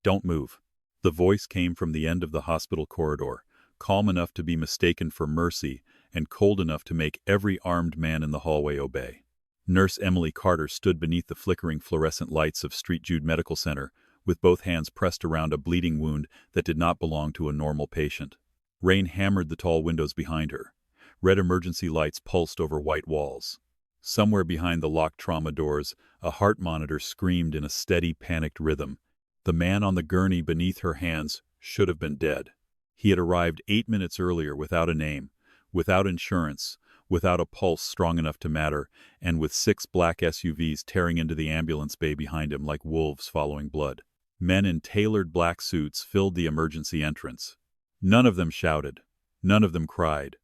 Don't move. The voice came from the end of the hospital corridor, calm enough to be mistaken for mercy and cold enough to make every armed man in the hallway obey. Nurse Emily Carter stood beneath the flickering fluorescent lights of St. Jude Medical Center, with both hands pressed around a bleeding wound that did not belong to a normal patient. Rain hammered the tall windows behind her. Red emergency lights pulsed over white walls. Somewhere behind the locked trauma doors, a heart monitor screamed in a steady, panicked rhythm. The man on the gurney beneath her hands should have been dead. He had arrived 8 minutes earlier without a name, without insurance, without a pulse strong enough to matter, and with 6 black SUVs tearing into the ambulance bay behind him like wolves following blood. Men in tailored black suits filled the emergency entrance. None of them shouted. None of them cried.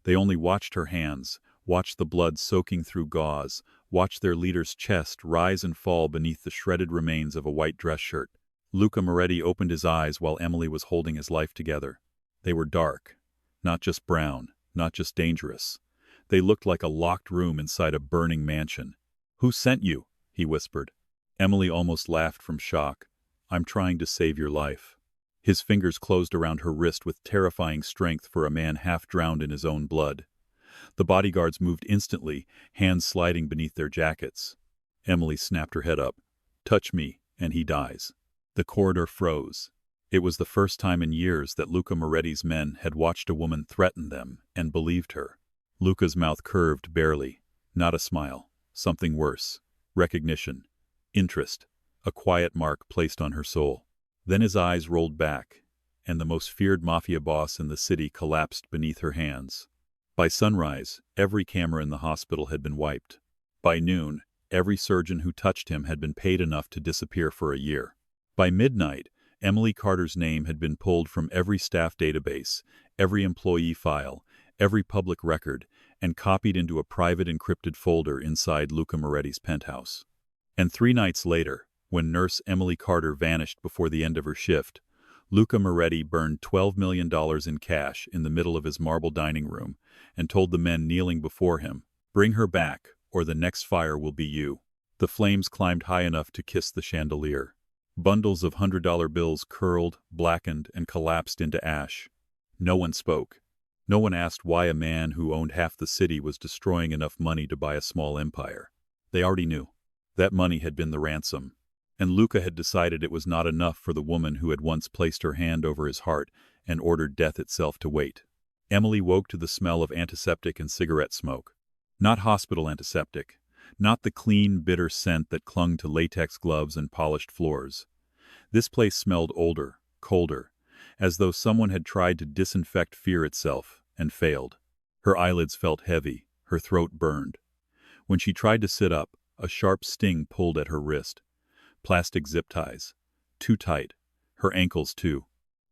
They only watched her hands, watched the blood soaking through gauze, watched their leader's chest rise and fall beneath the shredded remains of a white dress shirt. Luca Moretti opened his eyes while Emily was holding his life together. They were dark. Not just brown, not just dangerous. They looked like a locked room inside a burning mansion. "Who sent you?" he whispered. Emily almost laughed from shock. "I'm trying to save your life." His fingers closed around her wrist with terrifying strength for a man half drowned in his own blood. The bodyguards moved instantly, hands sliding beneath their jackets. Emily snapped her head up. "Touch me, and he dies." The corridor froze. It was the first time in years that Luca Moretti's men had watched a woman threaten them and believed her. Luca's mouth curved barely. Not a smile. Something worse. Recognition. Interest. A quiet mark placed on her soul. Then his eyes rolled back, and the most feared Mafia boss in the city collapsed beneath her hands. By sunrise, every camera in the hospital had been wiped. By noon, every surgeon who touched him had been paid enough to disappear for a year. By midnight, Emily Carter's name had been pulled from every staff database, every employee file, every public record, and copied into a private encrypted folder inside Luca Moretti's penthouse. And 3 nights later, when Nurse Emily Carter vanished before the end of her shift, Luca Moretti burned $12 million in cash in the middle of his marble dining room and told the men kneeling before him, "Bring her back, or the next fire will be you." The flames climbed high enough to kiss the chandelier. Bundles of $100 bills curled, blackened, and collapsed into ash. No one spoke. No one asked why a man who owned half the city was destroying enough money to buy a small empire. They already knew. That money had been the ransom. And Luca had decided it was not enough for the woman who had once placed her hand over his heart and ordered death itself to wait. Emily woke to the smell of antiseptic and cigarette smoke. Not hospital antiseptic. Not the clean, bitter scent that clung to latex gloves and polished floors. This place smelled older, colder, as though someone had tried to disinfect fear itself and failed. Her eyelids felt heavy, her throat burned. When she tried to sit up, a sharp sting pulled at her wrist. Plastic zip ties. Too tight. Her ankles, too.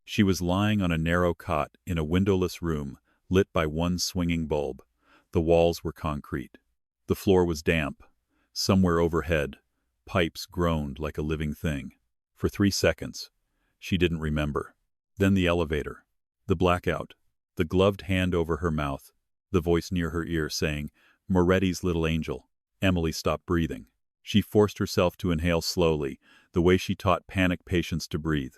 She was lying on a narrow cot in a windowless room, lit by one swinging bulb. The walls were concrete. The floor was damp. Somewhere overhead, pipes groaned like a living thing. For 3 seconds, she didn't remember. Then the elevator. The blackout. The gloved hand over her mouth. The voice near her ear saying, "Moretti's little angel." Emily stopped breathing. She forced herself to inhale slowly, the way she taught panic patients to breathe.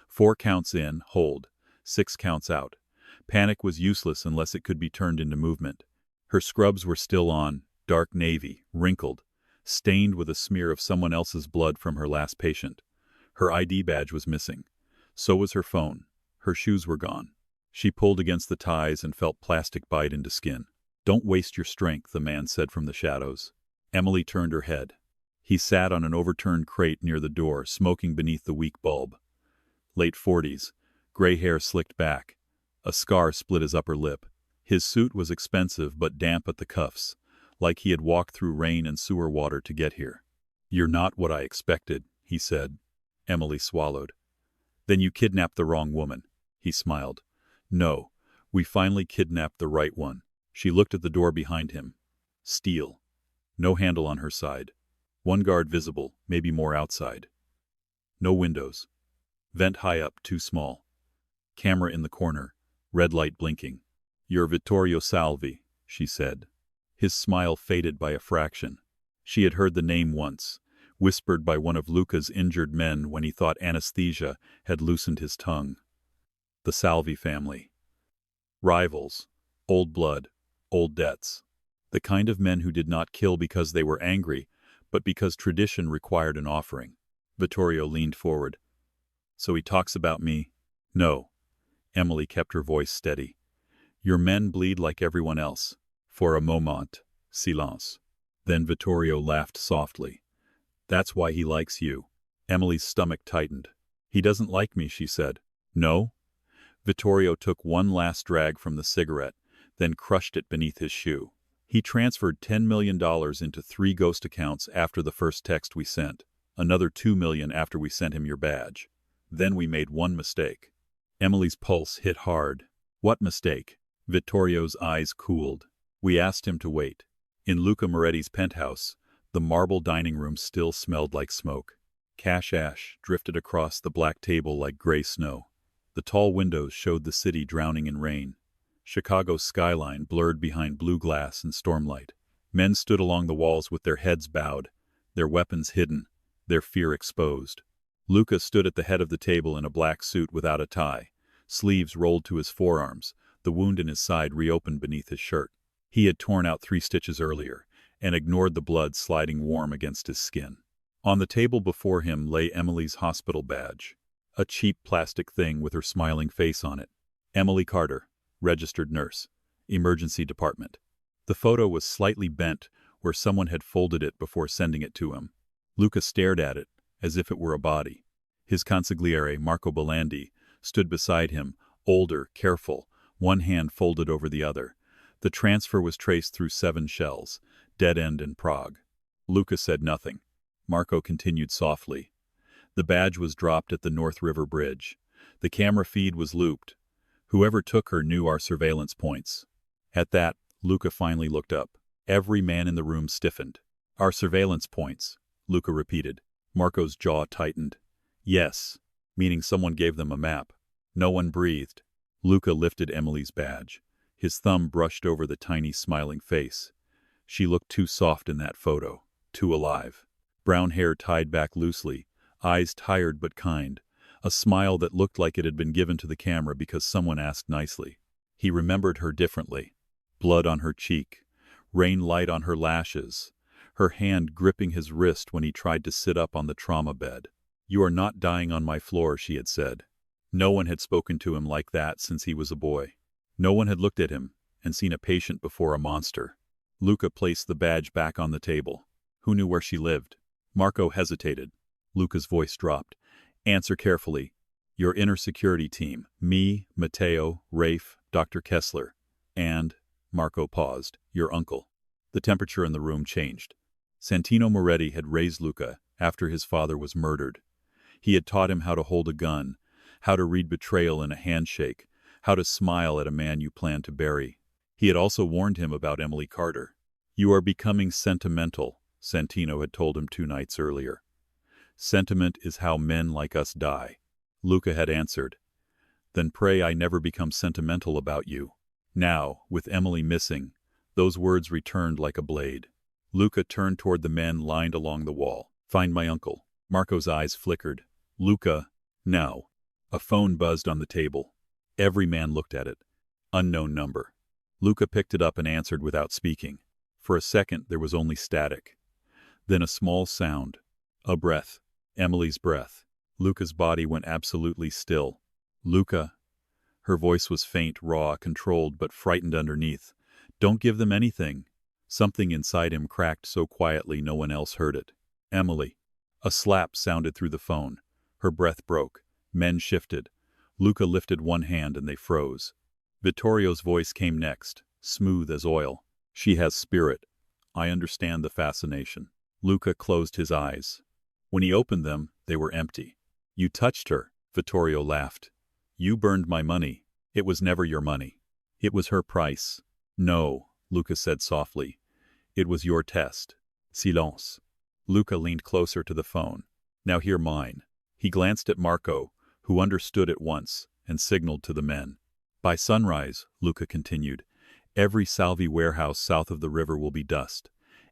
4 counts in, hold. 6 counts out. Panic was useless unless it could be turned into movement. Her scrubs were still on, dark navy, wrinkled, stained with a smear of someone else's blood from her last patient. Her ID badge was missing. So was her phone. Her shoes were gone. She pulled against the ties and felt plastic bite into skin. "Don't waste your strength," the man said from the shadows. Emily turned her head. He sat on an overturned crate near the door, smoking beneath the weak bulb. Late 40s, gray hair slicked back. A scar split his upper lip. His suit was expensive but damp at the cuffs, like he had walked through rain and sewer water to get here. "You're not what I expected," he said. Emily swallowed. "Then you kidnapped the wrong woman." He smiled. "No, we finally kidnapped the right one." She looked at the door behind him. Steel. No handle on her side. 1 guard visible, maybe more outside. No windows. Vent high up, too small. Camera in the corner, red light blinking. "You're Vittorio Salvi," she said. His smile faded by a fraction. She had heard the name once, whispered by one of Luca's injured men when he thought anesthesia had loosened his tongue. The Salvi family. Rivals. Old blood. Old debts. The kind of men who did not kill because they were angry, but because tradition required an offering. Vittorio leaned forward. So he talks about me? No. Emily kept her voice steady. Your men bleed like everyone else. For a moment. Silence. Then Vittorio laughed softly. That's why he likes you. Emily's stomach tightened. He doesn't like me, she said. No? Vittorio took one last drag from the cigarette, then crushed it beneath his shoe. He transferred $10 million into 3 ghost accounts after the first text we sent, another $2 million after we sent him your badge. Then we made one mistake. Emily's pulse hit hard. What mistake? Vittorio's eyes cooled. We asked him to wait. In Luca Moretti's penthouse, the marble dining room still smelled like smoke. Cash ash drifted across the black table like gray snow. The tall windows showed the city drowning in rain. Chicago's skyline blurred behind blue glass and stormlight. Men stood along the walls with their heads bowed, their weapons hidden, their fear exposed. Luca stood at the head of the table in a black suit without a tie, sleeves rolled to his forearms, the wound in his side reopened beneath his shirt. He had torn out 3 stitches earlier, and ignored the blood sliding warm against his skin. On the table before him lay Emily's hospital badge, a cheap plastic thing with her smiling face on it. Emily Carter, registered nurse, emergency department. The photo was slightly bent where someone had folded it before sending it to him. Luca stared at it, as if it were a body. His consigliere, Marco Belandi, stood beside him, older, careful, one hand folded over the other. The transfer was traced through 7 shells, dead end in Prague. Luca said nothing. Marco continued softly. The badge was dropped at the North River Bridge. The camera feed was looped. Whoever took her knew our surveillance points. At that, Luca finally looked up. Every man in the room stiffened. Our surveillance points, Luca repeated. Marco's jaw tightened. Yes, meaning someone gave them a map. No one breathed. Luca lifted Emily's badge. His thumb brushed over the tiny smiling face. She looked too soft in that photo, too alive. Brown hair tied back loosely, eyes tired but kind, a smile that looked like it had been given to the camera because someone asked nicely. He remembered her differently. Blood on her cheek, rain light on her lashes, her hand gripping his wrist when he tried to sit up on the trauma bed. You are not dying on my floor, she had said. No one had spoken to him like that since he was a boy. No one had looked at him and seen a patient before a monster. Luca placed the badge back on the table. Who knew where she lived? Marco hesitated. Luca's voice dropped. Answer carefully. Your inner security team. Me, Matteo, Rafe, Dr. Kessler, and, Marco paused, your uncle. The temperature in the room changed. Santino Moretti had raised Luca after his father was murdered. He had taught him how to hold a gun, how to read betrayal in a handshake, how to smile at a man you plan to bury. He had also warned him about Emily Carter. You are becoming sentimental, Santino had told him 2 nights earlier. Sentiment is how men like us die. Luca had answered. Then pray I never become sentimental about you. Now, with Emily missing, those words returned like a blade. Luca turned toward the men lined along the wall. Find my uncle. Marco's eyes flickered. Luca, now. A phone buzzed on the table. Every man looked at it. Unknown number. Luca picked it up and answered without speaking. For a second there was only static. Then a small sound. A breath. Emily's breath. Luca's body went absolutely still. Luca. Her voice was faint, raw, controlled, but frightened underneath. Don't give them anything. Something inside him cracked so quietly no one else heard it. Emily. A slap sounded through the phone. Her breath broke. Men shifted. Luca lifted one hand and they froze. Vittorio's voice came next, smooth as oil. She has spirit. I understand the fascination. Luca closed his eyes. When he opened them, they were empty. You touched her, Vittorio laughed. You burned my money. It was never your money. It was her price. No, Luca said softly. It was your test. Silence. Luca leaned closer to the phone. Now hear mine. He glanced at Marco, who understood at once, and signaled to the men. By sunrise, Luca continued, every Salvi warehouse south of the river will be dust.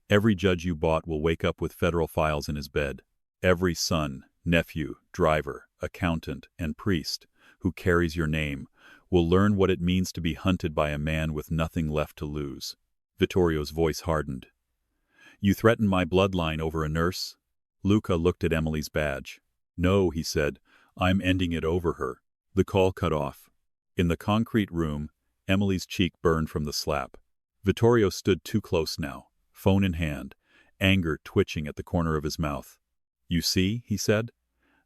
Every judge you bought will wake up with federal files in his bed. Every son, nephew, driver, accountant, and priest who carries your name will learn what it means to be hunted by a man with nothing left to lose. Vittorio's voice hardened. You threatened my bloodline over a nurse? Luca looked at Emily's badge. No, he said, I'm ending it over her. The call cut off. In the concrete room, Emily's cheek burned from the slap. Vittorio stood too close now, phone in hand, anger twitching at the corner of his mouth. You see, he said,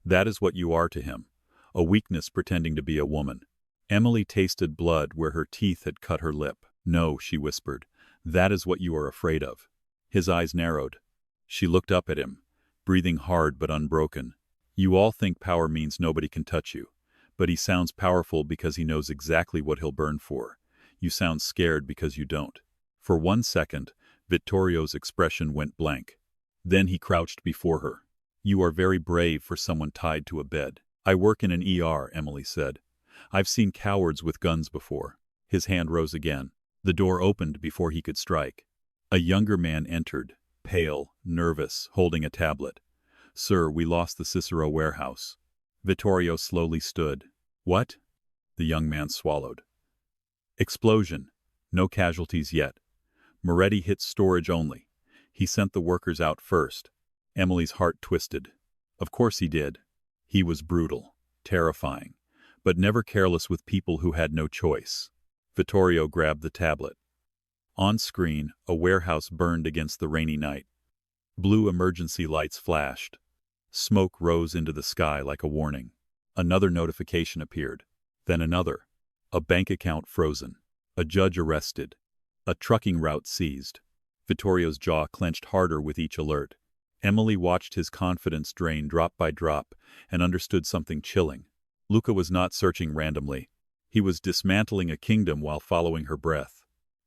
that is what you are to him, a weakness pretending to be a woman. Emily tasted blood where her teeth had cut her lip. No, she whispered, that is what you are afraid of. His eyes narrowed. She looked up at him, breathing hard but unbroken. You all think power means nobody can touch you, but he sounds powerful because he knows exactly what he'll burn for. You sound scared because you don't. For 1 second, Vittorio's expression went blank. Then he crouched before her. You are very brave for someone tied to a bed. I work in an ER, Emily said. I've seen cowards with guns before. His hand rose again. The door opened before he could strike. A younger man entered, pale, nervous, holding a tablet. Sir, we lost the Cicero warehouse. Vittorio slowly stood. What? The young man swallowed. Explosion. No casualties yet. Moretti hit storage only. He sent the workers out first. Emily's heart twisted. Of course he did. He was brutal, terrifying, but never careless with people who had no choice. Vittorio grabbed the tablet. On screen, a warehouse burned against the rainy night. Blue emergency lights flashed. Smoke rose into the sky like a warning. Another notification appeared. Then another. A bank account frozen. A judge arrested. A trucking route seized. Vittorio's jaw clenched harder with each alert. Emily watched his confidence drain drop by drop and understood something chilling. Luca was not searching randomly. He was dismantling a kingdom while following her breath.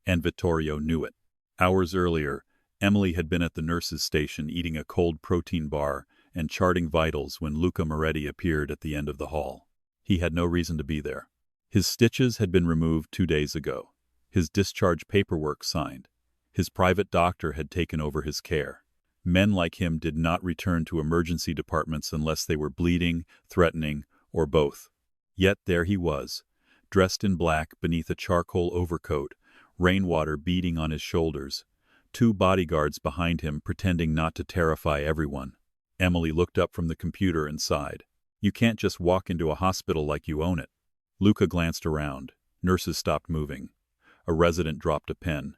And Vittorio knew it. Hours earlier, Emily had been at the nurse's station eating a cold protein bar and charting vitals when Luca Moretti appeared at the end of the hall. He had no reason to be there. His stitches had been removed 2 days ago. His discharge paperwork signed. His private doctor had taken over his care. Men like him did not return to emergency departments unless they were bleeding, threatening, or both. Yet there he was, dressed in black beneath a charcoal overcoat, rainwater beading on his shoulders, 2 bodyguards behind him pretending not to terrify everyone. Emily looked up from the computer and sighed. You can't just walk into a hospital like you own it. Luca glanced around. Nurses stopped moving. A resident dropped a pen.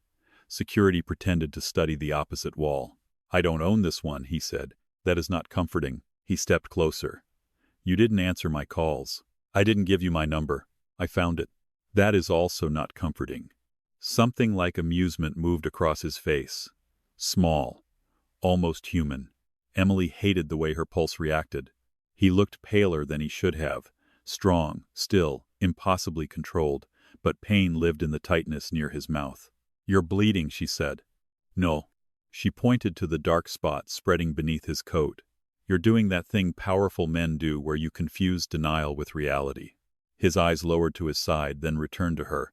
Security pretended to study the opposite wall. I don't own this one, he said. That is not comforting. He stepped closer. You didn't answer my calls. I didn't give you my number. I found it. That is also not comforting. Something like amusement moved across his face. Small. Almost human. Emily hated the way her pulse reacted. He looked paler than he should have. Strong, still, impossibly controlled, but pain lived in the tightness near his mouth. You're bleeding, she said. No. She pointed to the dark spot spreading beneath his coat. You're doing that thing powerful men do where you confuse denial with reality. His eyes lowered to his side, then returned to her.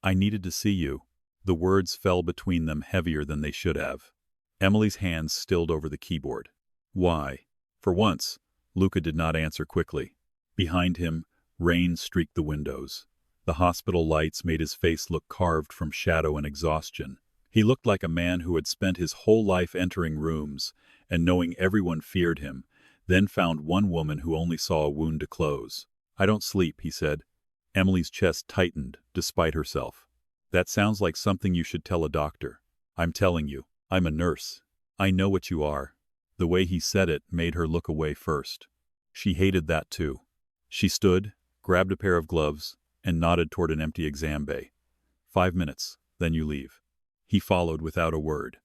I needed to see you. The words fell between them heavier than they should have. Emily's hands stilled over the keyboard. Why? For once, Luca did not answer quickly. Behind him, rain streaked the windows. The hospital lights made his face look carved from shadow and exhaustion. He looked like a man who had spent his whole life entering rooms and knowing everyone feared him, then found one woman who only saw a wound to close. I don't sleep, he said. Emily's chest tightened, despite herself. That sounds like something you should tell a doctor. I'm telling you, I'm a nurse. I know what you are. The way he said it made her look away first. She hated that too. She stood, grabbed a pair of gloves, and nodded toward an empty exam bay. 5 minutes, then you leave. He followed without a word.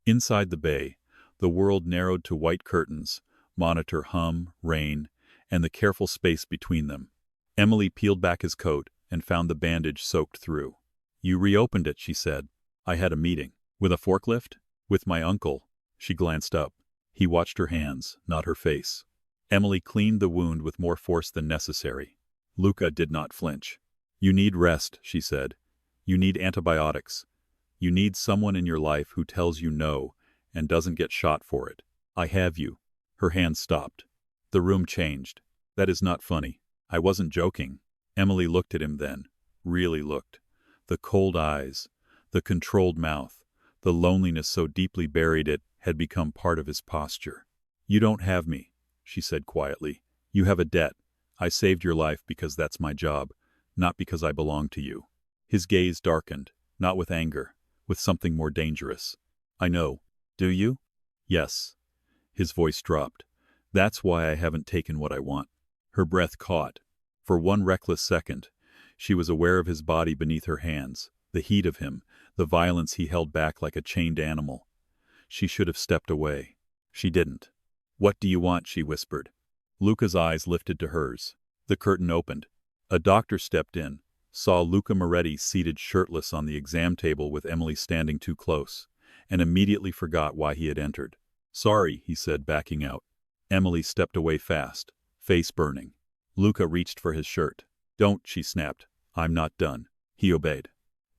Inside the bay, the world narrowed to white curtains, monitor hum, rain, and the careful space between them. Emily peeled back his coat and found the bandage soaked through. You reopened it, she said. I had a meeting. With a forklift? With my uncle. She glanced up. He watched her hands, not her face. Emily cleaned the wound with more force than necessary. Luca did not flinch. You need rest, she said. You need antibiotics. You need someone in your life who tells you no, and doesn't get shot for it. I have you. Her hand stopped. The room changed. That is not funny. I wasn't joking. Emily looked at him then. Really looked. The cold eyes, the controlled mouth, the loneliness so deeply buried it had become part of his posture. You don't have me, she said quietly. You have a debt. I saved your life because that's my job, not because I belong to you. His gaze darkened, not with anger, with something more dangerous. I know. Do you? Yes. His voice dropped. That's why I haven't taken what I want. Her breath caught. For one reckless second, she was aware of his body beneath her hands, the heat of him, the violence he held back like a chained animal. She should have stepped away. She didn't. What do you want? She whispered. Luca's eyes lifted to hers. The curtain opened. A doctor stepped in, saw Luca Moretti seated shirtless on the exam table with Emily standing too close, and immediately forgot why he had entered. Sorry, he said, backing out. Emily stepped away fast, face burning. Luca reached for his shirt. Don't, she snapped. I'm not done. He obeyed.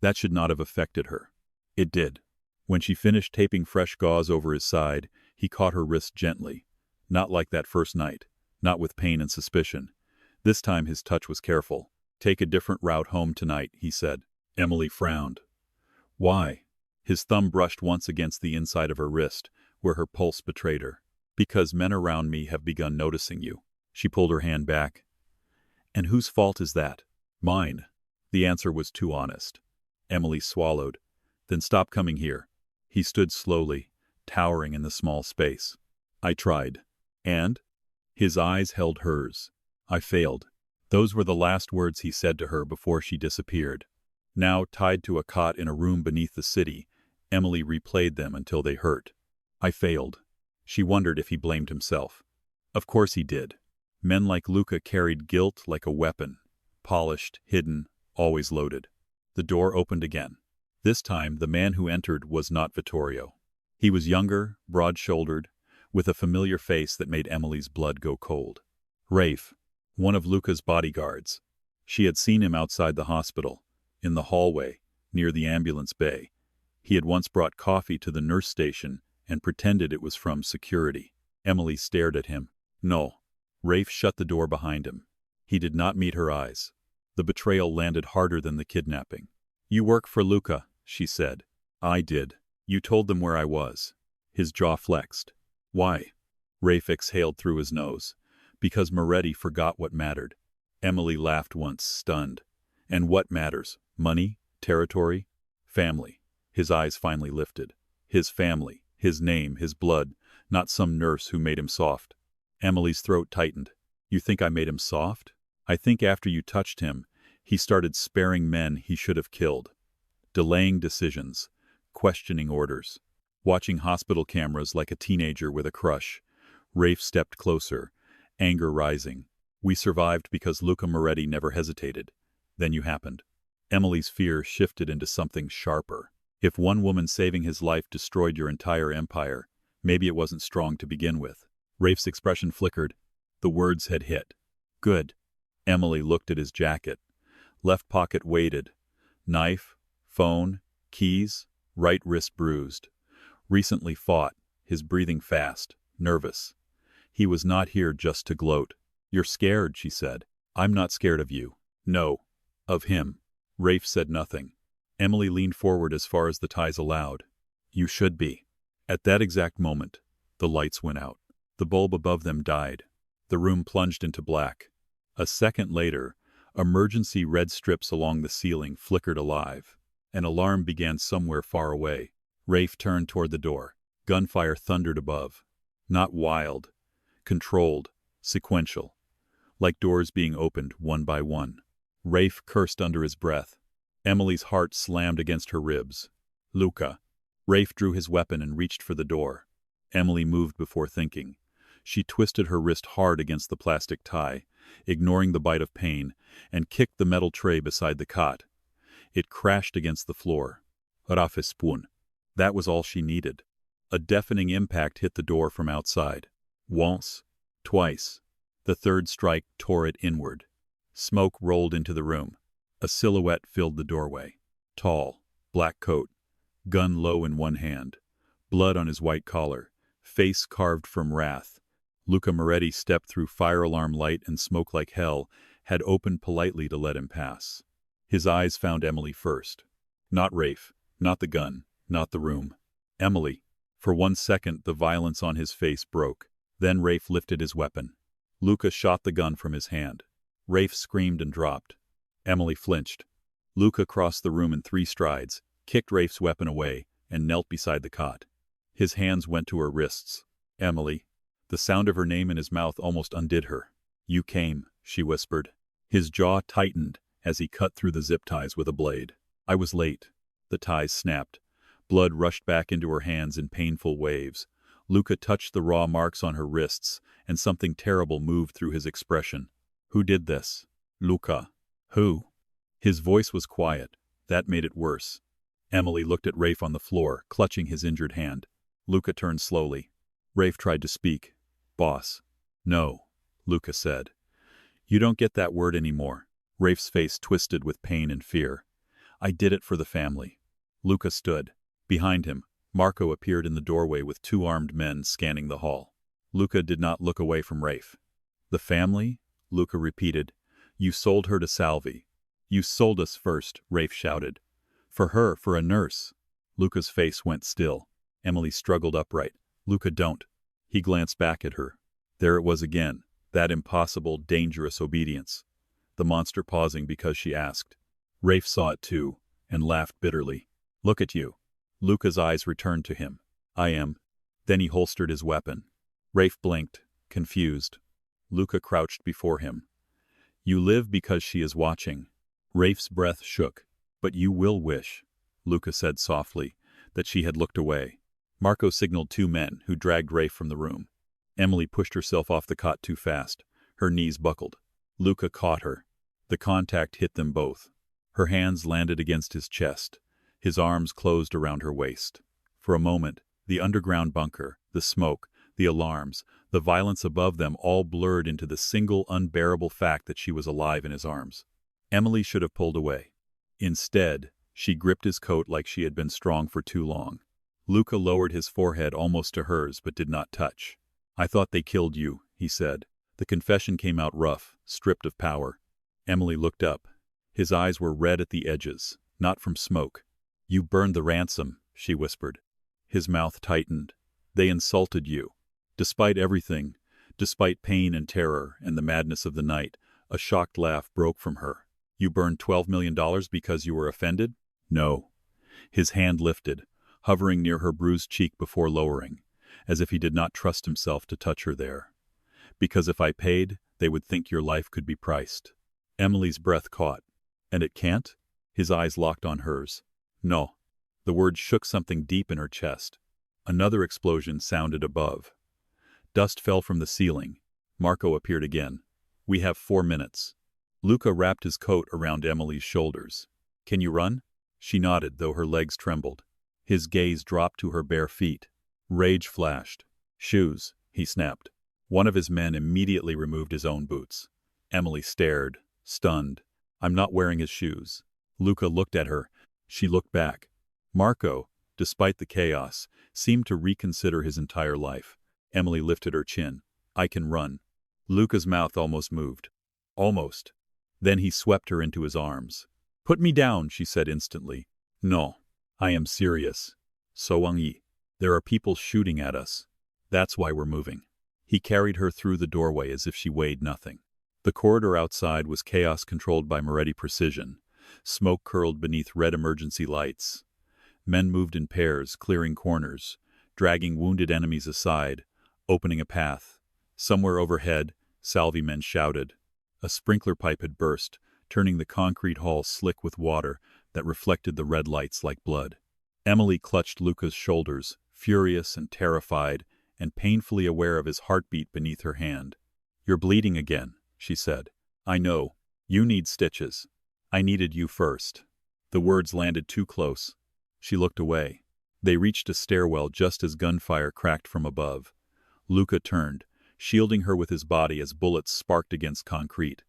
That should not have affected her. It did. When she finished taping fresh gauze over his side, he caught her wrist gently. Not like that first night, not with pain and suspicion. This time his touch was careful. Take a different route home tonight, he said. Emily frowned. Why? His thumb brushed once against the inside of her wrist, where her pulse betrayed her. Because men around me have begun noticing you. She pulled her hand back. And whose fault is that? Mine. The answer was too honest. Emily swallowed. Then stop coming here. He stood slowly, towering in the small space. I tried. And? His eyes held hers. I failed. Those were the last words he said to her before she disappeared. Now, tied to a cot in a room beneath the city, Emily replayed them until they hurt. I failed. She wondered if he blamed himself. Of course he did. Men like Luca carried guilt like a weapon, polished, hidden, always loaded. The door opened again. This time, the man who entered was not Vittorio. He was younger, broad-shouldered, with a familiar face that made Emily's blood go cold. Rafe, one of Luca's bodyguards. She had seen him outside the hospital, in the hallway, near the ambulance bay. He had once brought coffee to the nurse station and pretended it was from security. Emily stared at him. No. Rafe shut the door behind him. He did not meet her eyes. The betrayal landed harder than the kidnapping. You work for Luca, she said. I did. You told them where I was. His jaw flexed. Why? Rafe exhaled through his nose. Because Moretti forgot what mattered. Emily laughed once, stunned. And what matters? Money? Territory? Family. His eyes finally lifted. His family. His name. His blood. Not some nurse who made him soft. Emily's throat tightened. You think I made him soft? I think after you touched him, he started sparing men he should have killed. Delaying decisions. Questioning orders. Watching hospital cameras like a teenager with a crush. Rafe stepped closer, anger rising. We survived because Luca Moretti never hesitated. Then you happened. Emily's fear shifted into something sharper. If one woman saving his life destroyed your entire empire, maybe it wasn't strong to begin with. Rafe's expression flickered. The words had hit. Good. Emily looked at his jacket. Left pocket weighted. Knife, phone, keys, right wrist bruised. Recently fought, his breathing fast, nervous. He was not here just to gloat. You're scared, she said. I'm not scared of you. No. Of him. Rafe said nothing. Emily leaned forward as far as the ties allowed. You should be. At that exact moment, the lights went out. The bulb above them died. The room plunged into black. A second later, emergency red strips along the ceiling flickered alive. An alarm began somewhere far away. Rafe turned toward the door. Gunfire thundered above. Not wild. Controlled. Sequential. Like doors being opened one by one. Rafe cursed under his breath. Emily's heart slammed against her ribs. Luca. Rafe drew his weapon and reached for the door. Emily moved before thinking. She twisted her wrist hard against the plastic tie, ignoring the bite of pain, and kicked the metal tray beside the cot. It crashed against the floor. Rafe spoon. That was all she needed. A deafening impact hit the door from outside. Once. Twice. The third strike tore it inward. Smoke rolled into the room. A silhouette filled the doorway. Tall. Black coat. Gun low in one hand. blood on his white collar, face carved from wrath. Luca Moretti stepped through fire alarm light and smoke like hell, had opened politely to let him pass. His eyes found Emily first. Not Rafe, not the gun, not the room. Emily. For 1 second the violence on his face broke. Then Rafe lifted his weapon. Luca shot the gun from his hand. Rafe screamed and dropped. Emily flinched. Luca crossed the room in 3 strides, kicked Rafe's weapon away, and knelt beside the cot. His hands went to her wrists. Emily. The sound of her name in his mouth almost undid her. "You came," she whispered. His jaw tightened as he cut through the zip ties with a blade. "I was late." The ties snapped. Blood rushed back into her hands in painful waves. Luca touched the raw marks on her wrists, and something terrible moved through his expression. "Who did this?" "Luca." "Who?" His voice was quiet. That made it worse. Emily looked at Rafe on the floor, clutching his injured hand. Luca turned slowly. Rafe tried to speak. "Boss." "No," Luca said. "You don't get that word anymore." Rafe's face twisted with pain and fear. "I did it for the family." Luca stood. Behind him, Marco appeared in the doorway with 2 armed men scanning the hall. Luca did not look away from Rafe. "The family?" Luca repeated. "You sold her to Salvi." "You sold us first," Rafe shouted. "For her, for a nurse." Luca's face went still. Emily struggled upright. "Luca, don't." He glanced back at her. There it was again, that impossible, dangerous obedience. The monster pausing because she asked. Rafe saw it too, and laughed bitterly. "Look at you." Luca's eyes returned to him. "I am." Then he holstered his weapon. Rafe blinked, confused. Luca crouched before him. "You live because she is watching." Rafe's breath shook. "But you will wish," Luca said softly, "that she had looked away." Marco signaled 2 men, who dragged Rafe from the room. Emily pushed herself off the cot too fast. Her knees buckled. Luca caught her. The contact hit them both. Her hands landed against his chest. His arms closed around her waist. For a moment, the underground bunker, the smoke, the alarms, the violence above them all blurred into the single unbearable fact that she was alive in his arms. Emily should have pulled away. Instead, she gripped his coat like she had been strong for too long. Luca lowered his forehead almost to hers but did not touch. "I thought they killed you," he said. The confession came out rough, stripped of power. Emily looked up. His eyes were red at the edges, not from smoke. "You burned the ransom," she whispered. His mouth tightened. "They insulted you." Despite everything, despite pain and terror and the madness of the night, a shocked laugh broke from her. "You burned $12 million because you were offended?" "No." His hand lifted, hovering near her bruised cheek before lowering, as if he did not trust himself to touch her there. "Because if I paid, they would think your life could be priced." Emily's breath caught. "And it can't?" His eyes locked on hers. "No." The words shook something deep in her chest. Another explosion sounded above. Dust fell from the ceiling. Marco appeared again. "We have 4 minutes." Luca wrapped his coat around Emily's shoulders. "Can you run?" She nodded, though her legs trembled. His gaze dropped to her bare feet. Rage flashed. "Shoes," he snapped. One of his men immediately removed his own boots. Emily stared, stunned. "I'm not wearing his shoes." Luca looked at her. She looked back. Marco, despite the chaos, seemed to reconsider his entire life. Emily lifted her chin. "I can run." Luca's mouth almost moved. Almost. Then he swept her into his arms. "Put me down," she said instantly. "No. I am serious." "So Wang-yi, there are people shooting at us. That's why we're moving." He carried her through the doorway as if she weighed nothing. The corridor outside was chaos controlled by Moretti precision. Smoke curled beneath red emergency lights. Men moved in pairs, clearing corners, dragging wounded enemies aside, opening a path. Somewhere overhead, Salvi men shouted. A sprinkler pipe had burst, turning the concrete hall slick with water that reflected the red lights like blood. Emily clutched Luca's shoulders, furious and terrified, and painfully aware of his heartbeat beneath her hand. "You're bleeding again," she said. "I know. You need stitches. I needed you first." The words landed too close. She looked away. They reached a stairwell just as gunfire cracked from above. Luca turned, shielding her with his body as bullets sparked against concrete.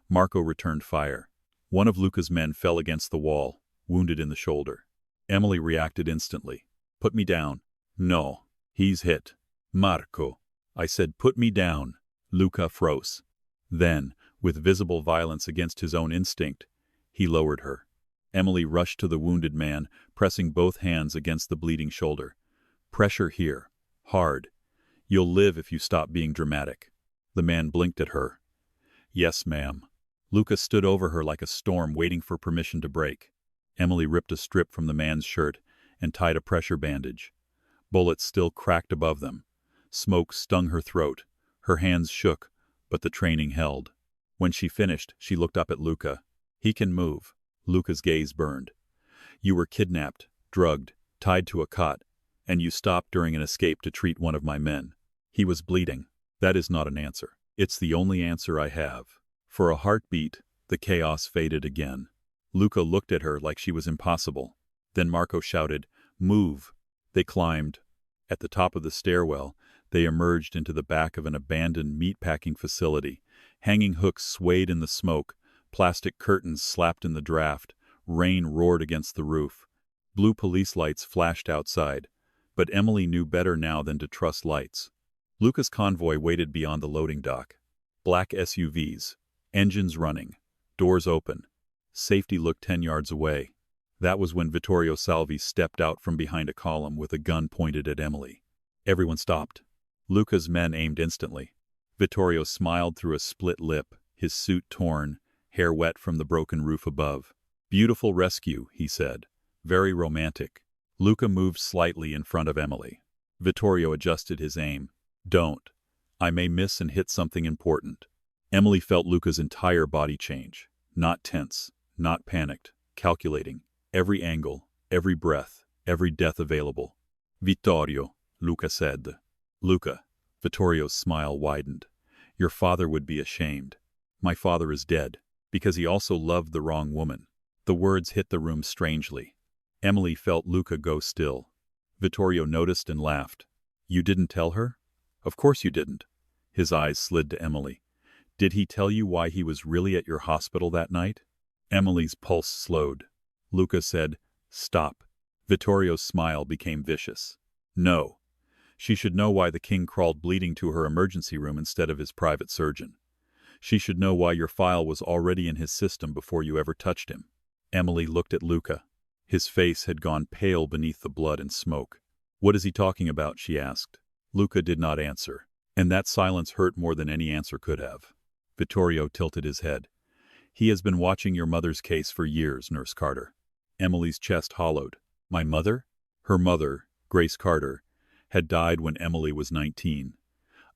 Marco returned fire. One of Luca's men fell against the wall, wounded in the shoulder. Emily reacted instantly. "Put me down." No. He's hit. Marco. I said, put me down. Luca froze. Then, with visible violence against his own instinct, he lowered her. Emily rushed to the wounded man, pressing both hands against the bleeding shoulder. Pressure here. Hard. You'll live if you stop being dramatic. The man blinked at her. Yes, ma'am. Luca stood over her like a storm waiting for permission to break. Emily ripped a strip from the man's shirt and tied a pressure bandage. Bullets still cracked above them. Smoke stung her throat. Her hands shook, but the training held. When she finished, she looked up at Luca. He can move. Luca's gaze burned. You were kidnapped, drugged, tied to a cot, and you stopped during an escape to treat one of my men. He was bleeding. That is not an answer. It's the only answer I have. For a heartbeat, the chaos faded again. Luca looked at her like she was impossible. Then Marco shouted, "Move!" They climbed. At the top of the stairwell, they emerged into the back of an abandoned meatpacking facility. Hanging hooks swayed in the smoke. Plastic curtains slapped in the draft. Rain roared against the roof. Blue police lights flashed outside. But Emily knew better now than to trust lights. Luca's convoy waited beyond the loading dock. Black SUVs. Engines running. Doors open. Safety looked 10 yards away. That was when Vittorio Salvi stepped out from behind a column with a gun pointed at Emily. Everyone stopped. Luca's men aimed instantly. Vittorio smiled through a split lip, his suit torn, hair wet from the broken roof above. "Beautiful rescue," he said. "Very romantic." Luca moved slightly in front of Emily. Vittorio adjusted his aim. "Don't. I may miss and hit something important." Emily felt Luca's entire body change. Not tense, not panicked, calculating. Every angle, every breath, every death available. "Vittorio," Luca said. "Luca." Vittorio's smile widened. "Your father would be ashamed. My father is dead, because he also loved the wrong woman." The words hit the room strangely. Emily felt Luca go still. Vittorio noticed and laughed. "You didn't tell her?" "Of course you didn't." His eyes slid to Emily. "Did he tell you why he was really at your hospital that night?" Emily's pulse slowed. Luca said, "Stop." Vittorio's smile became vicious. "No. She should know why the king crawled bleeding to her emergency room instead of his private surgeon. She should know why your file was already in his system before you ever touched him." Emily looked at Luca. His face had gone pale beneath the blood and smoke. "What is he talking about?" she asked. Luca did not answer, and that silence hurt more than any answer could have. Vittorio tilted his head. "He has been watching your mother's case for years, Nurse Carter." Emily's chest hollowed. "My mother?" Her mother, Grace Carter, had died when Emily was 19.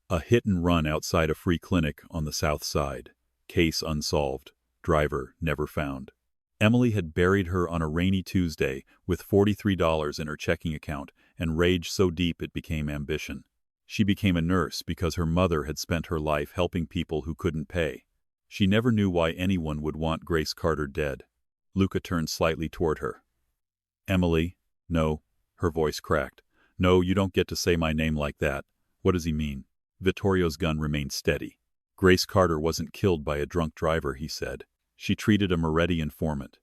A hit and run outside a free clinic on the south side. Case unsolved. Driver never found. Emily had buried her on a rainy Tuesday with $43 in her checking account and rage so deep it became ambition. She became a nurse because her mother had spent her life helping people who couldn't pay. She never knew why anyone would want Grace Carter dead. Luca turned slightly toward her. "Emily?" "No." Her voice cracked. "No, you don't get to say my name like that. What does he mean?" Vittorio's gun remained steady. "Grace Carter wasn't killed by a drunk driver," he said. "She treated a Moretti informant.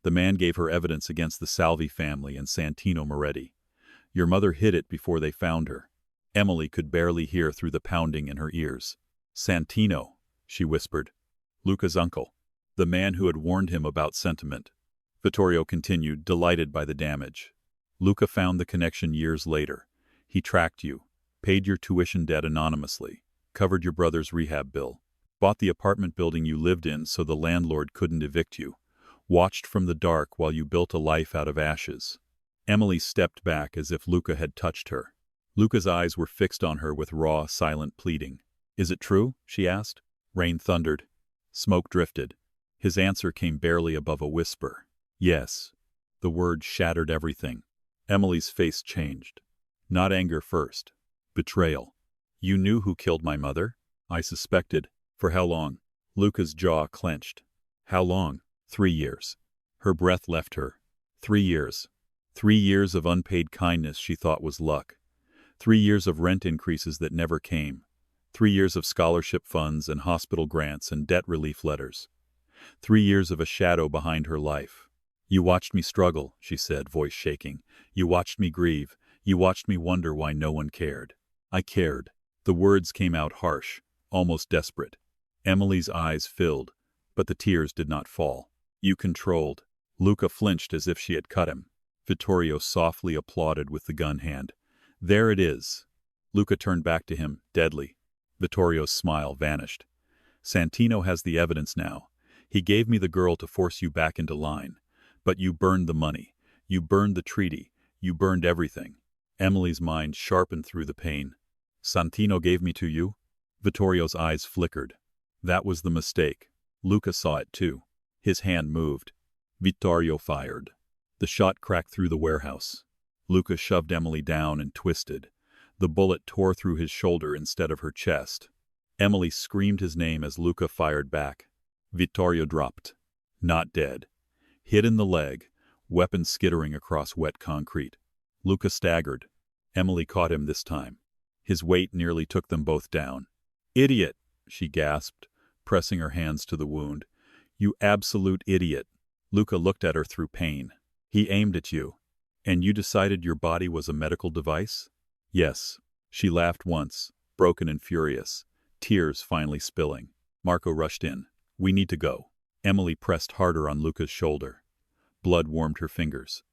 The man gave her evidence against the Salvi family and Santino Moretti. Your mother hid it before they found her." Emily could barely hear through the pounding in her ears. "Santino," she whispered. "Luca's uncle. The man who had warned him about sentiment." Vittorio continued, delighted by the damage. "Luca found the connection years later. He tracked you, paid your tuition debt anonymously, covered your brother's rehab bill, bought the apartment building you lived in so the landlord couldn't evict you, watched from the dark while you built a life out of ashes." Emily stepped back as if Luca had touched her. Luca's eyes were fixed on her with raw, silent pleading. "Is it true?" she asked. Rain thundered. Smoke drifted. His answer came barely above a whisper. "Yes." The word shattered everything. Emily's face changed. Not anger first. Betrayal. "You knew who killed my mother?" "I suspected." "For how long?" Luca's jaw clenched. "How long?" 3 years. Her breath left her. 3 years. 3 years of unpaid kindness she thought was luck. 3 years of rent increases that never came. 3 years of scholarship funds and hospital grants and debt relief letters. 3 years of a shadow behind her life. "You watched me struggle," she said, voice shaking. "You watched me grieve. You watched me wonder why no one cared. I cared. The words came out harsh, almost desperate. Emily's eyes filled, but the tears did not fall. You controlled. Luca flinched as if she had cut him. Vittorio softly applauded with the gun hand. There it is. Luca turned back to him, deadly. Vittorio's smile vanished. Santino has the evidence now. He gave me the girl to force you back into line. But you burned the money. You burned the treaty. You burned everything. Emily's mind sharpened through the pain. Santino gave me to you? Vittorio's eyes flickered. That was the mistake. Luca saw it too. His hand moved. Vittorio fired. The shot cracked through the warehouse. Luca shoved Emily down and twisted. The bullet tore through his shoulder instead of her chest. Emily screamed his name as Luca fired back. Vittorio dropped. Not dead. Hit in the leg, weapon skittering across wet concrete. Luca staggered. Emily caught him this time. His weight nearly took them both down. Idiot, she gasped, pressing her hands to the wound. You absolute idiot. Luca looked at her through pain. He aimed at you. And you decided your body was a medical device? Yes. She laughed once, broken and furious, tears finally spilling. Marco rushed in. We need to go. Emily pressed harder on Luca's shoulder. Blood warmed her fingers.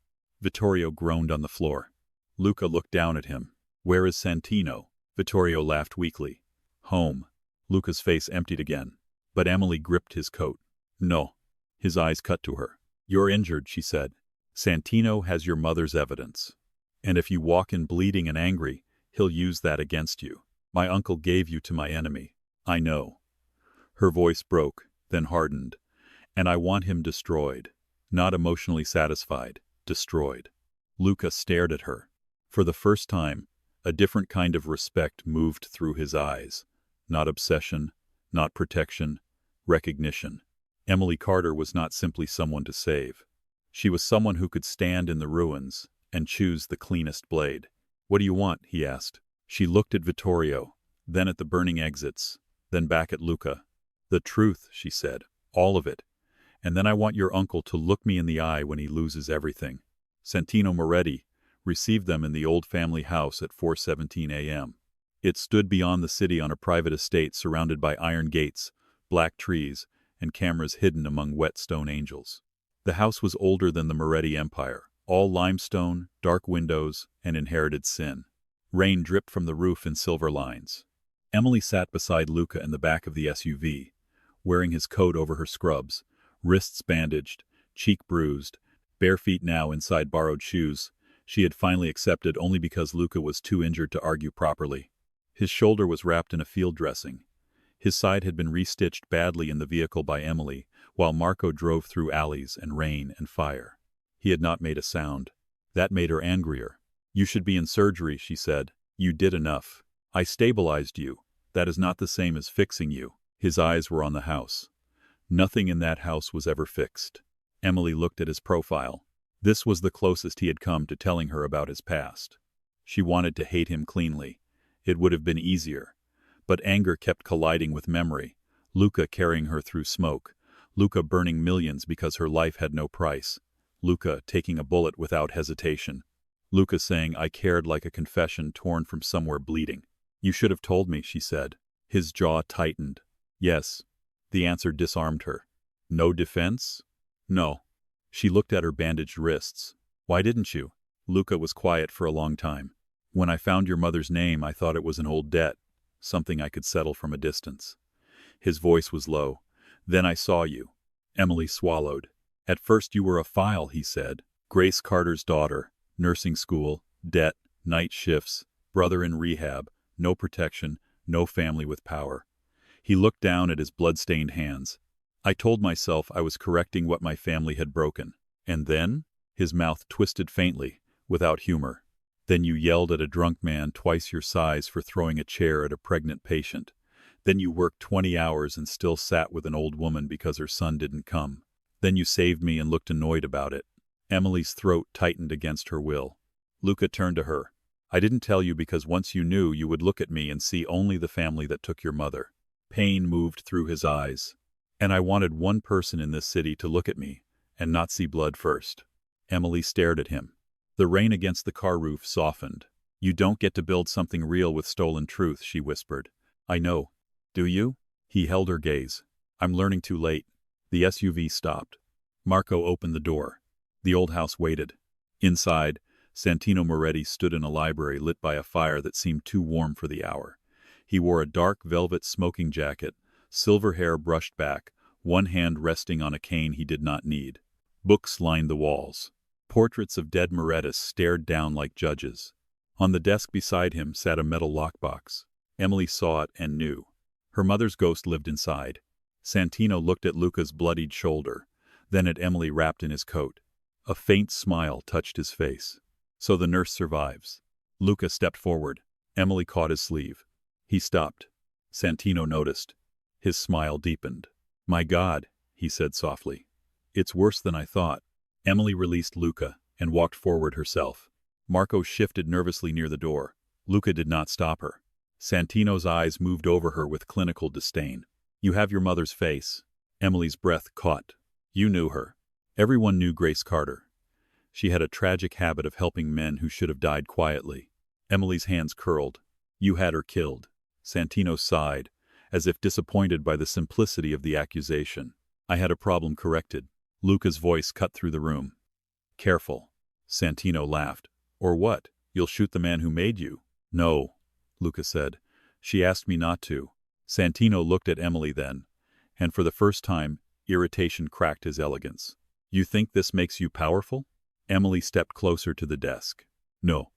Vittorio groaned on the floor. Luca looked down at him. Where is Santino? Vittorio laughed weakly. Home. Luca's face emptied again. But Emily gripped his coat. No. His eyes cut to her. You're injured, she said. Santino has your mother's evidence. And if you walk in bleeding and angry, he'll use that against you. My uncle gave you to my enemy. I know. Her voice broke, then hardened. And I want him destroyed. Not emotionally satisfied. Destroyed. Luca stared at her. For the first time, a different kind of respect moved through his eyes. Not obsession, not protection, recognition. Emily Carter was not simply someone to save. She was someone who could stand in the ruins and choose the cleanest blade. What do you want? He asked. She looked at Vittorio, then at the burning exits, then back at Luca. The truth, she said. All of it. And then I want your uncle to look me in the eye when he loses everything. Santino Moretti received them in the old family house at 4:17 a.m. It stood beyond the city on a private estate surrounded by iron gates, black trees, and cameras hidden among wet stone angels. The house was older than the Moretti Empire, all limestone, dark windows, and inherited sin. Rain dripped from the roof in silver lines. Emily sat beside Luca in the back of the SUV, wearing his coat over her scrubs, wrists bandaged, cheek bruised, bare feet now inside borrowed shoes. She had finally accepted only because Luca was too injured to argue properly. His shoulder was wrapped in a field dressing. His side had been restitched badly in the vehicle by Emily, while Marco drove through alleys and rain and fire. He had not made a sound. That made her angrier. You should be in surgery, she said. You did enough. I stabilized you. That is not the same as fixing you. His eyes were on the house. Nothing in that house was ever fixed. Emily looked at his profile. This was the closest he had come to telling her about his past. She wanted to hate him cleanly. It would have been easier. But anger kept colliding with memory. Luca carrying her through smoke. Luca burning millions because her life had no price. Luca taking a bullet without hesitation. Luca saying, I cared, like a confession torn from somewhere bleeding. You should have told me, she said. His jaw tightened. Yes. The answer disarmed her. No defense? No. She looked at her bandaged wrists. Why didn't you? Luca was quiet for a long time. When I found your mother's name, I thought it was an old debt, something I could settle from a distance. His voice was low. Then I saw you. Emily swallowed. At first you were a file, he said. Grace Carter's daughter, nursing school, debt, night shifts, brother in rehab, no protection, no family with power. He looked down at his blood-stained hands. I told myself I was correcting what my family had broken. And then? His mouth twisted faintly, without humor. Then you yelled at a drunk man twice your size for throwing a chair at a pregnant patient. Then you worked 20 hours and still sat with an old woman because her son didn't come. Then you saved me and looked annoyed about it. Emily's throat tightened against her will. Luca turned to her. I didn't tell you because once you knew, you would look at me and see only the family that took your mother. Pain moved through his eyes. And I wanted one person in this city to look at me and not see blood first. Emily stared at him. The rain against the car roof softened. "You don't get to build something real with stolen truth," she whispered. "I know. Do you?" He held her gaze. "I'm learning too late." The SUV stopped. Marco opened the door. The old house waited. Inside, Santino Moretti stood in a library lit by a fire that seemed too warm for the hour. He wore a dark velvet smoking jacket, silver hair brushed back, one hand resting on a cane he did not need. Books lined the walls. Portraits of dead Morettis stared down like judges. On the desk beside him sat a metal lockbox. Emily saw it and knew. Her mother's ghost lived inside. Santino looked at Luca's bloodied shoulder, then at Emily wrapped in his coat. A faint smile touched his face. "So the nurse survives." Luca stepped forward. Emily caught his sleeve. He stopped. Santino noticed. His smile deepened. "My God," he said softly. "It's worse than I thought." Emily released Luca and walked forward herself. Marco shifted nervously near the door. Luca did not stop her. Santino's eyes moved over her with clinical disdain. "You have your mother's face." Emily's breath caught. "You knew her." Everyone knew Grace Carter. She had a tragic habit of helping men who should have died quietly. Emily's hands curled. "You had her killed." Santino sighed, as if disappointed by the simplicity of the accusation. "I had a problem corrected." Luca's voice cut through the room. "Careful." Santino laughed. "Or what? You'll shoot the man who made you?" "No," Luca said. "She asked me not to." Santino looked at Emily then, and for the first time, irritation cracked his elegance. "You think this makes you powerful?" Emily stepped closer to the desk. "No,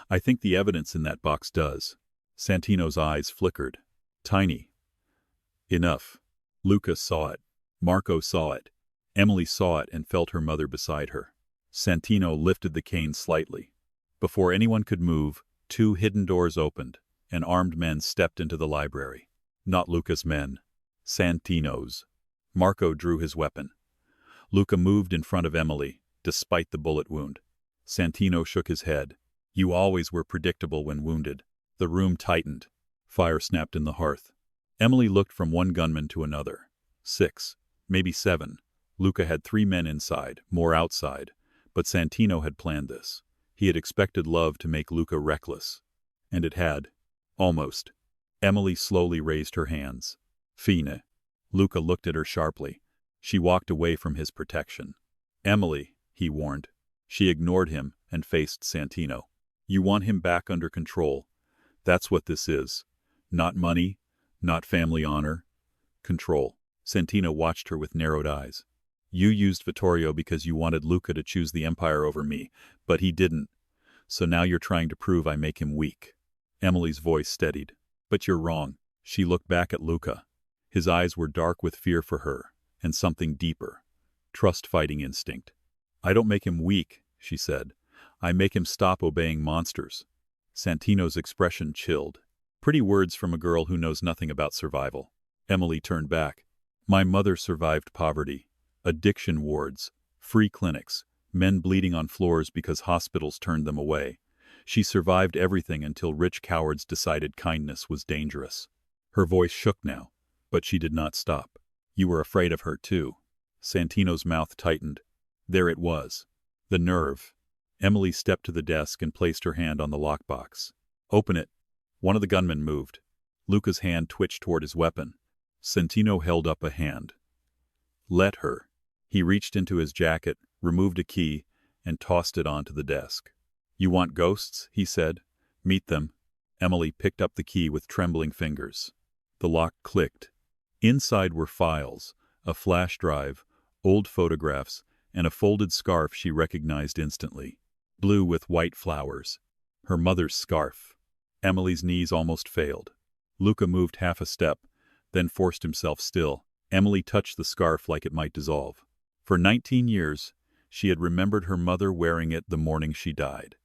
I think the evidence in that box does." Santino's eyes flickered. "Tiny." "Enough." Luca saw it. Marco saw it. Emily saw it and felt her mother beside her. Santino lifted the cane slightly. Before anyone could move, two hidden doors opened, and armed men stepped into the library. Not Luca's men. Santino's. Marco drew his weapon. Luca moved in front of Emily, despite the bullet wound. Santino shook his head. "You always were predictable when wounded." The room tightened. Fire snapped in the hearth. Emily looked from one gunman to another. 6, maybe 7. Luca had 3 men inside, more outside. But Santino had planned this. He had expected love to make Luca reckless. And it had. Almost. Emily slowly raised her hands. "Fine." Luca looked at her sharply. She walked away from his protection. "Emily," he warned. She ignored him and faced Santino. "You want him back under control. That's what this is. Not money, not family honor. Control." Santino watched her with narrowed eyes. "You used Vittorio because you wanted Luca to choose the empire over me, but he didn't. So now you're trying to prove I make him weak." Emily's voice steadied. "But you're wrong." She looked back at Luca. His eyes were dark with fear for her, and something deeper. Trust-fighting instinct. "I don't make him weak," she said. "I make him stop obeying monsters." Santino's expression chilled. Pretty words from a girl who knows nothing about survival. Emily turned back. "My mother survived poverty. Addiction wards, free clinics, men bleeding on floors because hospitals turned them away. She survived everything until rich cowards decided kindness was dangerous." Her voice shook now, but she did not stop. "You were afraid of her too." Santino's mouth tightened. There it was. The nerve. Emily stepped to the desk and placed her hand on the lockbox. "Open it." One of the gunmen moved. Luca's hand twitched toward his weapon. Santino held up a hand. "Let her." He reached into his jacket, removed a key, and tossed it onto the desk. "You want ghosts?" he said. "Meet them." Emily picked up the key with trembling fingers. The lock clicked. Inside were files, a flash drive, old photographs, and a folded scarf she recognized instantly. Blue with white flowers. Her mother's scarf. Emily's knees almost failed. Luca moved half a step, then forced himself still. Emily touched the scarf like it might dissolve. For 19 years, she had remembered her mother wearing it the morning she died.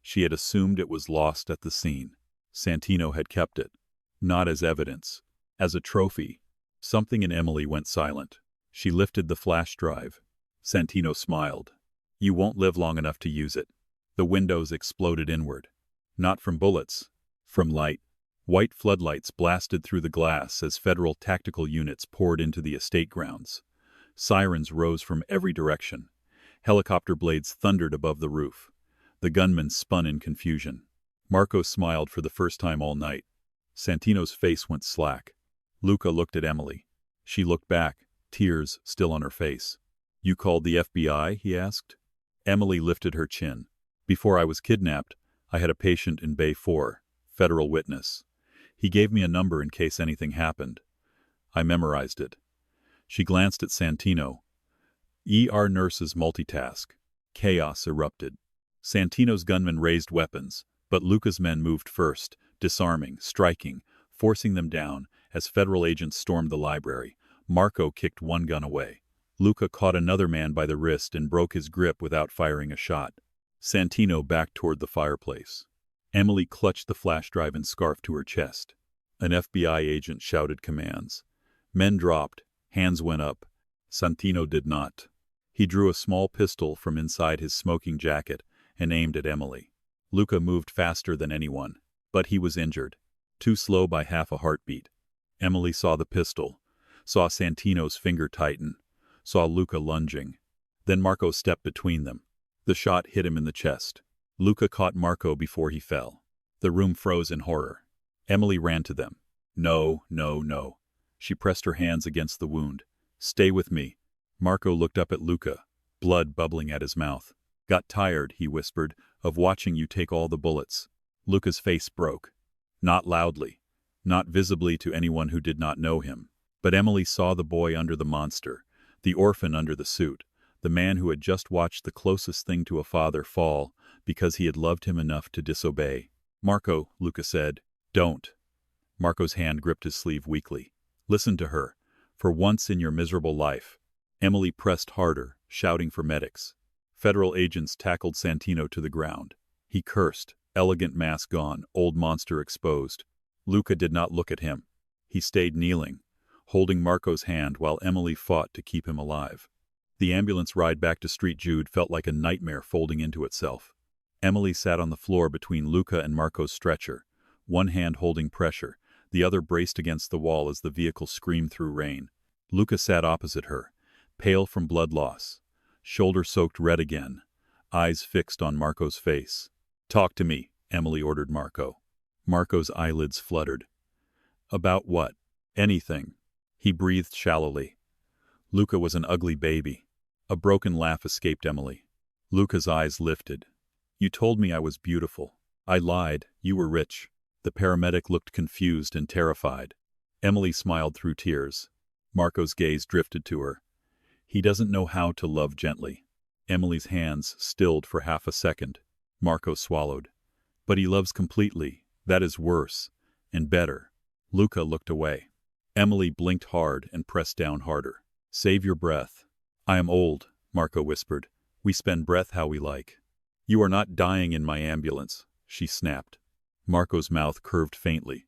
She had assumed it was lost at the scene. Santino had kept it. Not as evidence. As a trophy. Something in Emily went silent. She lifted the flash drive. Santino smiled. "You won't live long enough to use it." The windows exploded inward. Not from bullets. From light. White floodlights blasted through the glass as federal tactical units poured into the estate grounds. Sirens rose from every direction. Helicopter blades thundered above the roof. The gunman spun in confusion. Marco smiled for the first time all night. Santino's face went slack. Luca looked at Emily. She looked back, tears still on her face. "You called the FBI?" he asked. Emily lifted her chin. "Before I was kidnapped, I had a patient in Bay 4, federal witness. He gave me a number in case anything happened. I memorized it." She glanced at Santino. ER nurses multitask. Chaos erupted. Santino's gunmen raised weapons, but Luca's men moved first, disarming, striking, forcing them down. As federal agents stormed the library, Marco kicked one gun away. Luca caught another man by the wrist and broke his grip without firing a shot. Santino backed toward the fireplace. Emily clutched the flash drive and scarf to her chest. An FBI agent shouted commands. Men dropped, hands went up. Santino did not. He drew a small pistol from inside his smoking jacket and aimed at Emily. Luca moved faster than anyone, but he was injured, too slow by half a heartbeat. Emily saw the pistol, saw Santino's finger tighten, saw Luca lunging. Then Marco stepped between them. The shot hit him in the chest. Luca caught Marco before he fell. The room froze in horror. Emily ran to them. "No, no, no." She pressed her hands against the wound. "Stay with me." Marco looked up at Luca, blood bubbling at his mouth. "Got tired," he whispered, "of watching you take all the bullets." Luca's face broke. Not loudly, not visibly to anyone who did not know him. But Emily saw the boy under the monster, the orphan under the suit, the man who had just watched the closest thing to a father fall because he had loved him enough to disobey. "Marco," Luca said. "Don't." Marco's hand gripped his sleeve weakly. "Listen to her. For once in your miserable life." Emily pressed harder, shouting for medics. Federal agents tackled Santino to the ground. He cursed, elegant mask gone, old monster exposed. Luca did not look at him. He stayed kneeling, holding Marco's hand while Emily fought to keep him alive. The ambulance ride back to Street Jude felt like a nightmare folding into itself. Emily sat on the floor between Luca and Marco's stretcher, one hand holding pressure, the other braced against the wall as the vehicle screamed through rain. Luca sat opposite her, pale from blood loss, shoulder soaked red again, eyes fixed on Marco's face. "Talk to me," Emily ordered Marco. Marco's eyelids fluttered. "About what?" "Anything." He breathed shallowly. Luca was an ugly baby. A broken laugh escaped Emily. Luca's eyes lifted. "You told me I was beautiful. I lied. You were rich." The paramedic looked confused and terrified. Emily smiled through tears. Marco's gaze drifted to her. "He doesn't know how to love gently." Emily's hands stilled for half a second. Marco swallowed. "But he loves completely. That is worse. And better." Luca looked away. Emily blinked hard and pressed down harder. "Save your breath." "I am old," Marco whispered. "We spend breath how we like." "You are not dying in my ambulance," she snapped. Marco's mouth curved faintly.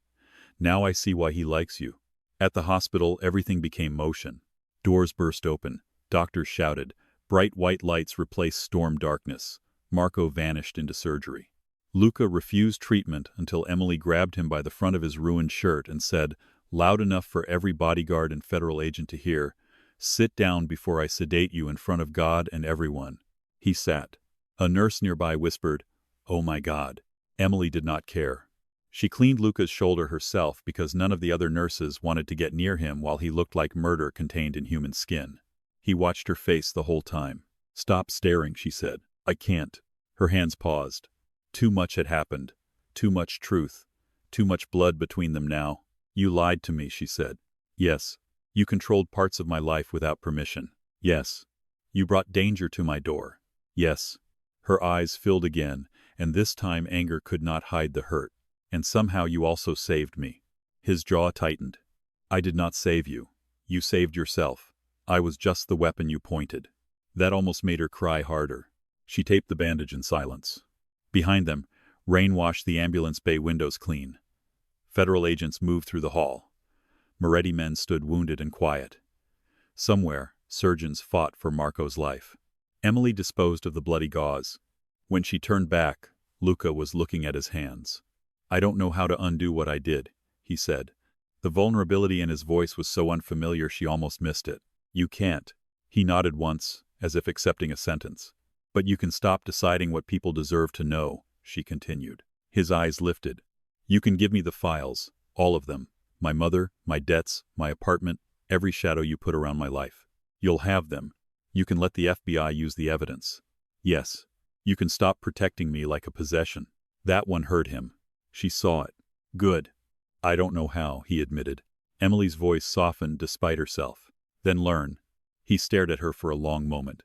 "Now I see why he likes you." At the hospital, everything became motion. Doors burst open. Doctors shouted. Bright white lights replaced storm darkness. Marco vanished into surgery. Luca refused treatment until Emily grabbed him by the front of his ruined shirt and said, loud enough for every bodyguard and federal agent to hear, "Sit down before I sedate you in front of God and everyone." He sat. A nurse nearby whispered, "Oh my God." Emily did not care. She cleaned Luca's shoulder herself because none of the other nurses wanted to get near him while he looked like murder contained in human skin. He watched her face the whole time. "Stop staring," she said. "I can't." Her hands paused. Too much had happened. Too much truth. Too much blood between them now. "You lied to me," she said. "Yes." "You controlled parts of my life without permission." "Yes." "You brought danger to my door." "Yes." Her eyes filled again, and this time anger could not hide the hurt. "And somehow you also saved me." His jaw tightened. "I did not save you. You saved yourself. I was just the weapon you pointed." That almost made her cry harder. She taped the bandage in silence. Behind them, rain washed the ambulance bay windows clean. Federal agents moved through the hall. Moretti men stood wounded and quiet. Somewhere, surgeons fought for Marco's life. Emily disposed of the bloody gauze. When she turned back, Luca was looking at his hands. "I don't know how to undo what I did," he said. The vulnerability in his voice was so unfamiliar she almost missed it. "You can't." He nodded once, as if accepting a sentence. But you can stop deciding what people deserve to know, she continued. His eyes lifted. You can give me the files, all of them. My mother, my debts, my apartment, every shadow you put around my life. You'll have them. You can let the FBI use the evidence. Yes. You can stop protecting me like a possession. That one hurt him. She saw it. Good. I don't know how, he admitted. Emily's voice softened despite herself. Then learn. He stared at her for a long moment.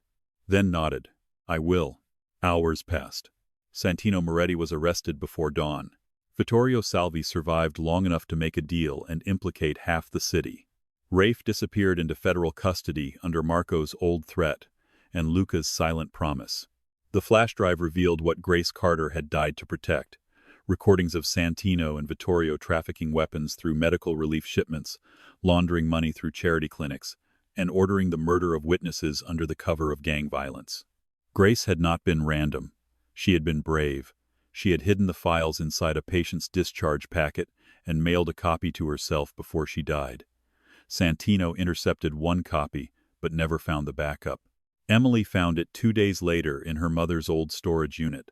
Then nodded. I will. Hours passed. Santino Moretti was arrested before dawn. Vittorio Salvi survived long enough to make a deal and implicate half the city. Rafe disappeared into federal custody under Marco's old threat and Luca's silent promise. The flash drive revealed what Grace Carter had died to protect: recordings of Santino and Vittorio trafficking weapons through medical relief shipments, laundering money through charity clinics, and ordering the murder of witnesses under the cover of gang violence. Grace had not been random. She had been brave. She had hidden the files inside a patient's discharge packet and mailed a copy to herself before she died. Santino intercepted one copy, but never found the backup. Emily found it 2 days later in her mother's old storage unit,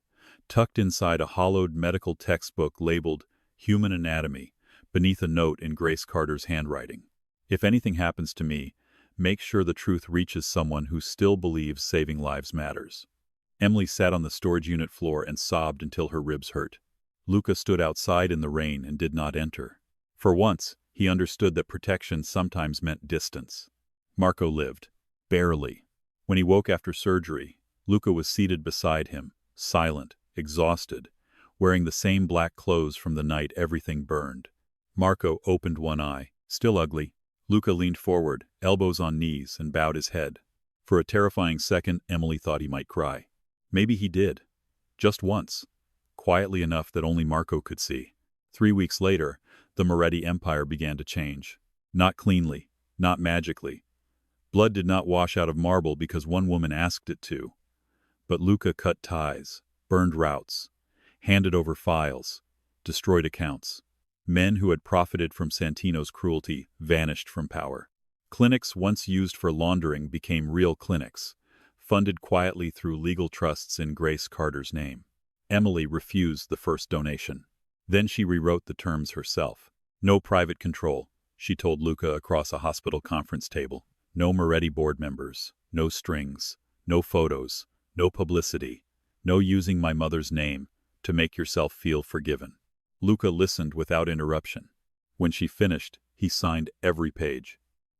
tucked inside a hollowed medical textbook labeled Human Anatomy, beneath a note in Grace Carter's handwriting. If anything happens to me, make sure the truth reaches someone who still believes saving lives matters. Emily sat on the storage unit floor and sobbed until her ribs hurt. Luca stood outside in the rain and did not enter. For once, he understood that protection sometimes meant distance. Marco lived. Barely. When he woke after surgery, Luca was seated beside him, silent, exhausted, wearing the same black clothes from the night everything burned. Marco opened one eye, still ugly. Luca leaned forward, elbows on knees, and bowed his head. For a terrifying second, Emily thought he might cry. Maybe he did. Just once. Quietly enough that only Marco could see. 3 weeks later, the Moretti empire began to change. Not cleanly, not magically. Blood did not wash out of marble because one woman asked it to. But Luca cut ties, burned routes, handed over files, destroyed accounts. Men who had profited from Santino's cruelty vanished from power. Clinics once used for laundering became real clinics, funded quietly through legal trusts in Grace Carter's name. Emily refused the first donation. Then she rewrote the terms herself. No private control, she told Luca across a hospital conference table. No Moretti board members, no strings, no photos, no publicity, no using my mother's name to make yourself feel forgiven. Luca listened without interruption. When she finished, he signed every page.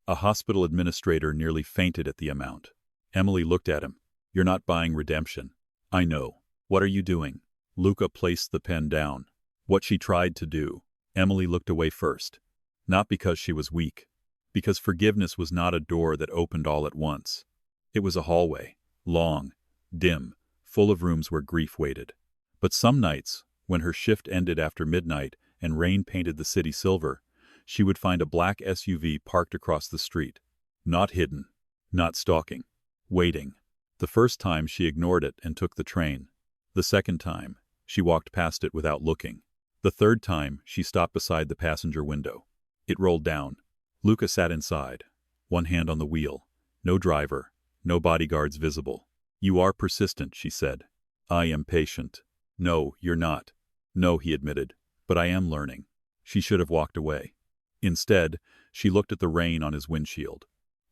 A hospital administrator nearly fainted at the amount. Emily looked at him. You're not buying redemption. I know. What are you doing? Luca placed the pen down. What she tried to do. Emily looked away first. Not because she was weak. Because forgiveness was not a door that opened all at once. It was a hallway, long, dim, full of rooms where grief waited. But some nights, when her shift ended after midnight and rain painted the city silver, she would find a black SUV parked across the street. Not hidden, not stalking, waiting. The first time she ignored it and took the train. The second time, she walked past it without looking. The third time, she stopped beside the passenger window. It rolled down. Luca sat inside, one hand on the wheel. No driver, no bodyguards visible. You are persistent, she said. I am patient. No, you're not. No, he admitted, but I am learning. She should have walked away. Instead, she looked at the rain on his windshield.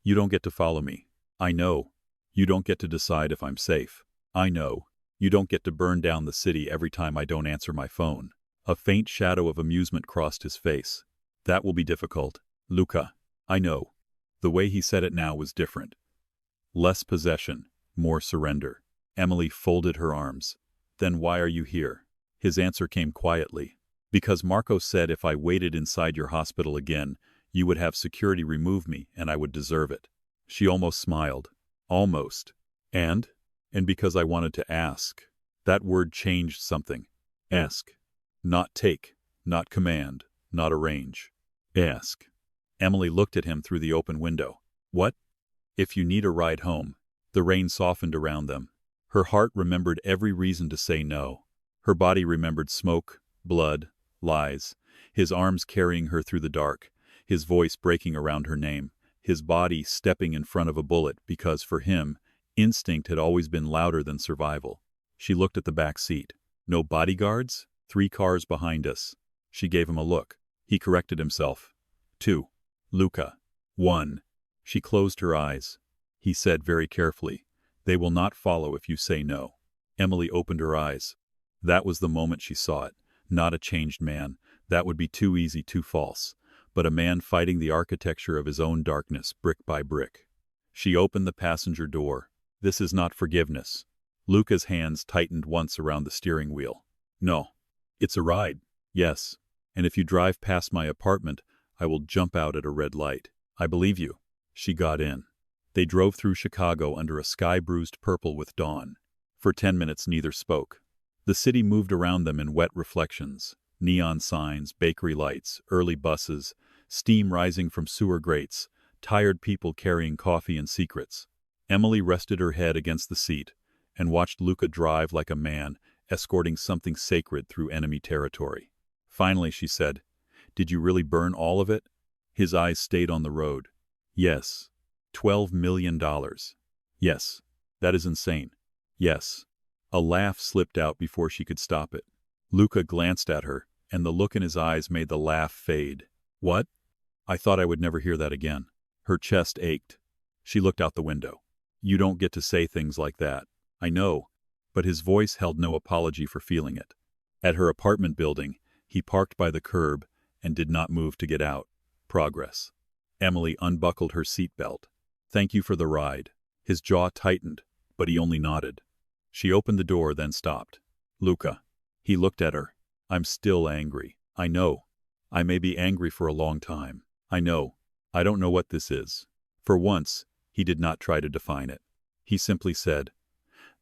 You don't get to follow me. I know. You don't get to decide if I'm safe. I know. You don't get to burn down the city every time I don't answer my phone. A faint shadow of amusement crossed his face. That will be difficult. Luca, I know. The way he said it now was different. Less possession, more surrender. Emily folded her arms. Then why are you here? His answer came quietly. Because Marco said if I waited inside your hospital again, you would have security remove me and I would deserve it. She almost smiled. Almost. And because I wanted to ask. That word changed something. Ask. Not take, not command, not arrange. Ask. Emily looked at him through the open window. What? If you need a ride home. The rain softened around them. Her heart remembered every reason to say no. Her body remembered smoke, blood, lies, his arms carrying her through the dark, his voice breaking around her name, his body stepping in front of a bullet because for him, Instinct had always been louder than survival. She looked at the back seat. No bodyguards? 3 cars behind us. She gave him a look. He corrected himself. 2. Luca. 1. She closed her eyes. He said very carefully, "They will not follow if you say no." Emily opened her eyes. That was the moment she saw it. Not a changed man. That would be too easy, too false. But a man fighting the architecture of his own darkness, brick by brick. She opened the passenger door. This is not forgiveness. Luca's hands tightened once around the steering wheel. No. It's a ride. Yes. And if you drive past my apartment, I will jump out at a red light. I believe you. She got in. They drove through Chicago under a sky-bruised purple with dawn. For 10 minutes neither spoke. The city moved around them in wet reflections. Neon signs, bakery lights, early buses, steam rising from sewer grates, tired people carrying coffee and secrets. Emily rested her head against the seat and watched Luca drive like a man, escorting something sacred through enemy territory. Finally, she said, "Did you really burn all of it?" His eyes stayed on the road. Yes. $12 million. Yes. That is insane. Yes. A laugh slipped out before she could stop it. Luca glanced at her, and the look in his eyes made the laugh fade. What? I thought I would never hear that again. Her chest ached. She looked out the window. You don't get to say things like that. I know. But his voice held no apology for feeling it. At her apartment building, he parked by the curb and did not move to get out. Progress. Emily unbuckled her seatbelt. Thank you for the ride. His jaw tightened, but he only nodded. She opened the door, then stopped. Luca. He looked at her. I'm still angry. I know. I may be angry for a long time. I know. I don't know what this is. For once, he did not try to define it. He simply said,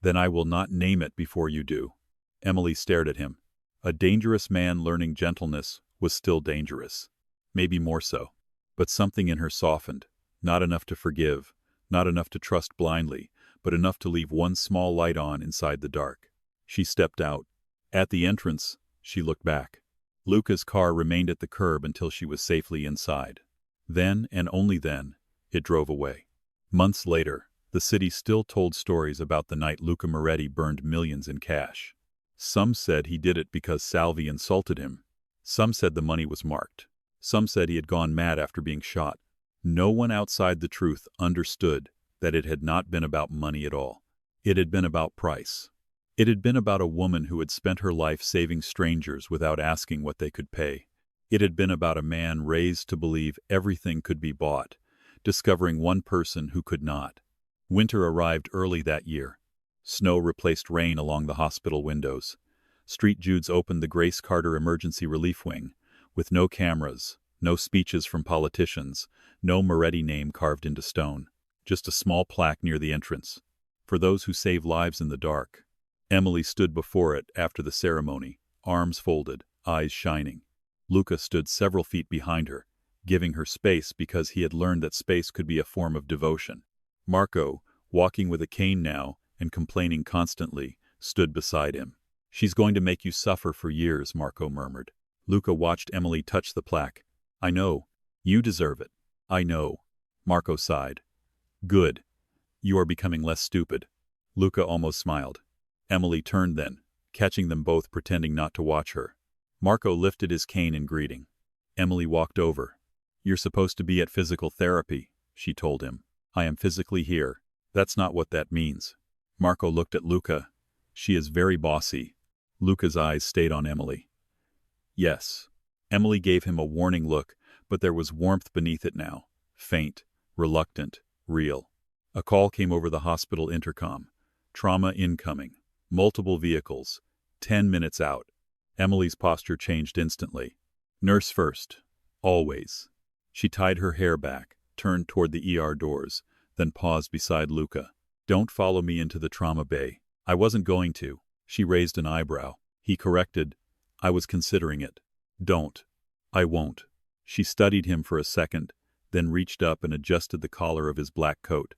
Then I will not name it before you do. Emily stared at him. A dangerous man learning gentleness was still dangerous. Maybe more so. But something in her softened. Not enough to forgive, not enough to trust blindly, but enough to leave one small light on inside the dark. She stepped out. At the entrance, she looked back. Luca's car remained at the curb until she was safely inside. Then, and only then, it drove away. Months later, the city still told stories about the night Luca Moretti burned millions in cash. Some said he did it because Salvi insulted him. Some said the money was marked. Some said he had gone mad after being shot. No one outside the truth understood that it had not been about money at all. It had been about price. It had been about a woman who had spent her life saving strangers without asking what they could pay. It had been about a man raised to believe everything could be bought, discovering one person who could not. Winter arrived early that year. Snow replaced rain along the hospital windows. Street Judes opened the Grace Carter Emergency Relief Wing, with no cameras, no speeches from politicians, no Moretti name carved into stone, just a small plaque near the entrance. For those who save lives in the dark. Emily stood before it after the ceremony, arms folded, eyes shining. Luca stood several feet behind her, giving her space because he had learned that space could be a form of devotion. Marco, walking with a cane now and complaining constantly, stood beside him. She's going to make you suffer for years, Marco murmured. Luca watched Emily touch the plaque. I know. You deserve it. I know. Marco sighed. Good. You are becoming less stupid. Luca almost smiled. Emily turned then, catching them both pretending not to watch her. Marco lifted his cane in greeting. Emily walked over. You're supposed to be at physical therapy, she told him. I am physically here. That's not what that means. Marco looked at Luca. She is very bossy. Luca's eyes stayed on Emily. Yes. Emily gave him a warning look, but there was warmth beneath it now. Faint, reluctant, real. A call came over the hospital intercom. Trauma incoming. Multiple vehicles. 10 minutes out. Emily's posture changed instantly. Nurse first. Always. She tied her hair back, turned toward the ER doors, then paused beside Luca. Don't follow me into the trauma bay. I wasn't going to. She raised an eyebrow. He corrected. I was considering it. Don't. I won't. She studied him for a second, then reached up and adjusted the collar of his black coat.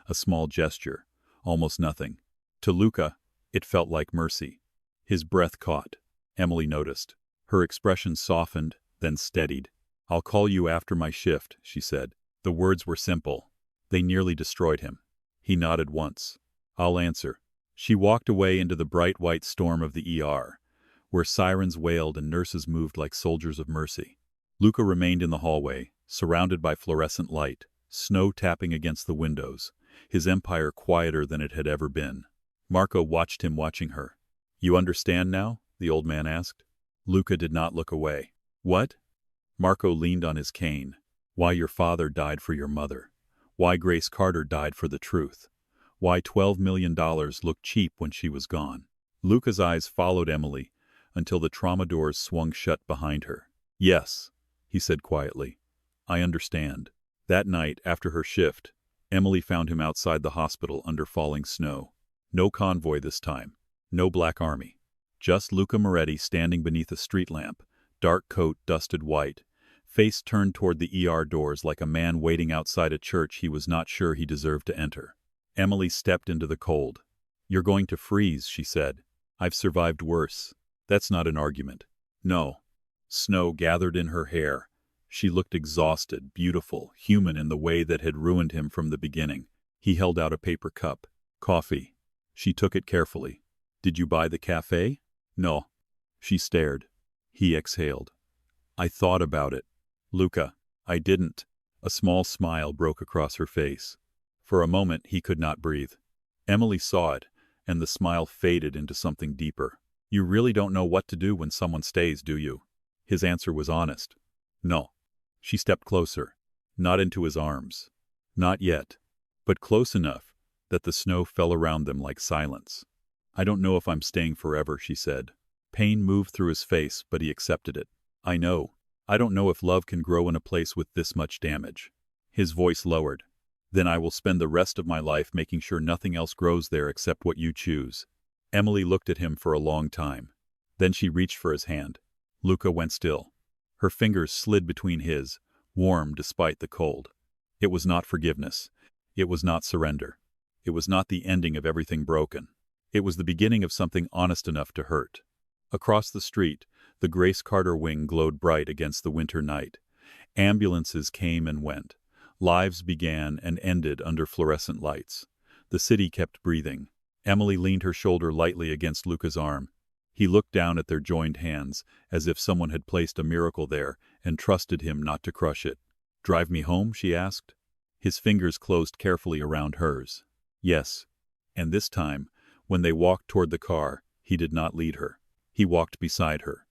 A small gesture. Almost nothing. To Luca, it felt like mercy. His breath caught. Emily noticed. Her expression softened, then steadied. I'll call you after my shift, she said. The words were simple. They nearly destroyed him. He nodded once. I'll answer. She walked away into the bright white storm of the ER, where sirens wailed and nurses moved like soldiers of mercy. Luca remained in the hallway, surrounded by fluorescent light, snow tapping against the windows, his empire quieter than it had ever been. Marco watched him watching her. You understand now? The old man asked. Luca did not look away. What? Marco leaned on his cane. Why your father died for your mother. Why Grace Carter died for the truth. Why $12 million looked cheap when she was gone. Luca's eyes followed Emily until the trauma doors swung shut behind her. Yes, he said quietly. I understand. That night, after her shift, Emily found him outside the hospital under falling snow. No convoy this time. No Black Army. Just Luca Moretti standing beneath a street lamp, dark coat dusted white, face turned toward the ER doors like a man waiting outside a church he was not sure he deserved to enter. Emily stepped into the cold. You're going to freeze, she said. I've survived worse. That's not an argument. No. Snow gathered in her hair. She looked exhausted, beautiful, human in the way that had ruined him from the beginning. He held out a paper cup. Coffee. She took it carefully. Did you buy the cafe? No. She stared. He exhaled. I thought about it. Luca, I didn't. A small smile broke across her face. For a moment, he could not breathe. Emily saw it, and the smile faded into something deeper. You really don't know what to do when someone stays, do you? His answer was honest. No. She stepped closer. Not into his arms. Not yet. But close enough that the snow fell around them like silence. I don't know if I'm staying forever, she said. Pain moved through his face, but he accepted it. I know. I don't know if love can grow in a place with this much damage. His voice lowered. Then I will spend the rest of my life making sure nothing else grows there except what you choose. Emily looked at him for a long time. Then she reached for his hand. Luca went still. Her fingers slid between his, warm despite the cold. It was not forgiveness. It was not surrender. It was not the ending of everything broken. It was the beginning of something honest enough to hurt. Across the street, the Grace Carter wing glowed bright against the winter night. Ambulances came and went. Lives began and ended under fluorescent lights. The city kept breathing. Emily leaned her shoulder lightly against Luca's arm. He looked down at their joined hands, as if someone had placed a miracle there and trusted him not to crush it. Drive me home? She asked. His fingers closed carefully around hers. Yes. And this time, when they walked toward the car, he did not lead her. He walked beside her.